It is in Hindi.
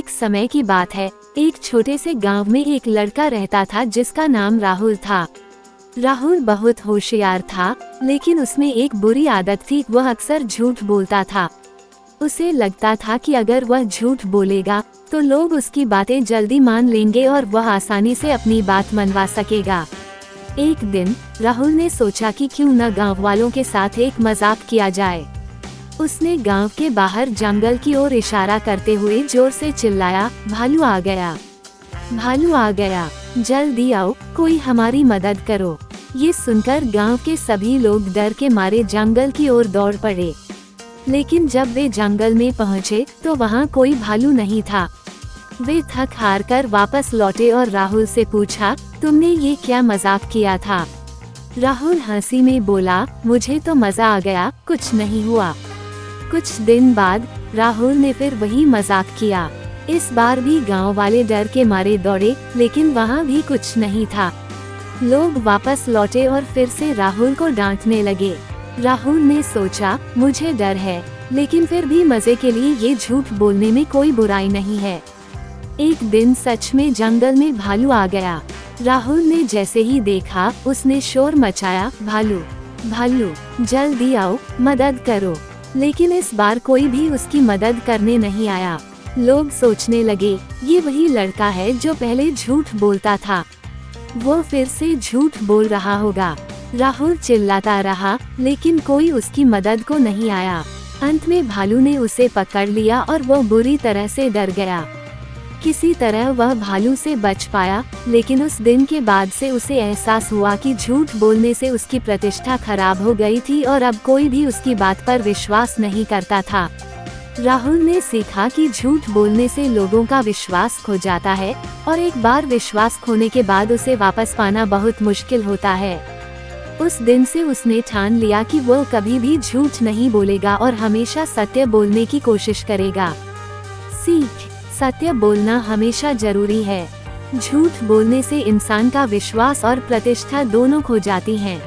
एक समय की बात है। एक छोटे से गांव में एक लड़का रहता था जिसका नाम राहुल था। राहुल बहुत होशियार था, लेकिन उसमें एक बुरी आदत थी, वह अक्सर झूठ बोलता था। उसे लगता था कि अगर वह झूठ बोलेगा तो लोग उसकी बातें जल्दी मान लेंगे और वह आसानी से अपनी बात मनवा सकेगा। एक दिन राहुल ने सोचा कि क्यों न गांव वालों के साथ एक मजाक किया जाए। उसने गांव के बाहर जंगल की ओर इशारा करते हुए जोर से चिल्लाया, भालू आ गया, भालू आ गया, जल्दी आओ, कोई हमारी मदद करो। ये सुनकर गांव के सभी लोग डर के मारे जंगल की ओर दौड़ पड़े। लेकिन जब वे जंगल में पहुंचे तो वहां कोई भालू नहीं था। वे थक हार कर वापस लौटे और राहुल से पूछा, तुमने ये क्या मजाक किया था? राहुल हंसी में बोला, मुझे तो मजा आ गया, कुछ नहीं हुआ। कुछ दिन बाद राहुल ने फिर वही मजाक किया। इस बार भी गांव वाले डर के मारे दौड़े, लेकिन वहां भी कुछ नहीं था। लोग वापस लौटे और फिर से राहुल को डांटने लगे। राहुल ने सोचा, मुझे डर है, लेकिन फिर भी मजे के लिए ये झूठ बोलने में कोई बुराई नहीं है। एक दिन सच में जंगल में भालू आ गया। राहुल ने जैसे ही देखा, उसने शोर मचाया, भालू, भालू, जल्दी आओ, मदद करो। लेकिन इस बार कोई भी उसकी मदद करने नहीं आया। लोग सोचने लगे, ये वही लड़का है जो पहले झूठ बोलता था, वो फिर से झूठ बोल रहा होगा। राहुल चिल्लाता रहा, लेकिन कोई उसकी मदद को नहीं आया। अंत में भालू ने उसे पकड़ लिया और वो बुरी तरह से डर गया। किसी तरह वह भालू से बच पाया, लेकिन उस दिन के बाद से उसे एहसास हुआ कि झूठ बोलने से उसकी प्रतिष्ठा खराब हो गई थी और अब कोई भी उसकी बात पर विश्वास नहीं करता था। राहुल ने सीखा कि झूठ बोलने से लोगों का विश्वास खो जाता है और एक बार विश्वास खोने के बाद उसे वापस पाना बहुत मुश्किल होता है। उस दिन से उसने ठान लिया कि वो कभी भी झूठ नहीं बोलेगा और हमेशा सत्य बोलने की कोशिश करेगा। सीख, सत्य बोलना हमेशा जरूरी है। झूठ बोलने से इंसान का विश्वास और प्रतिष्ठा दोनों खो जाती हैं।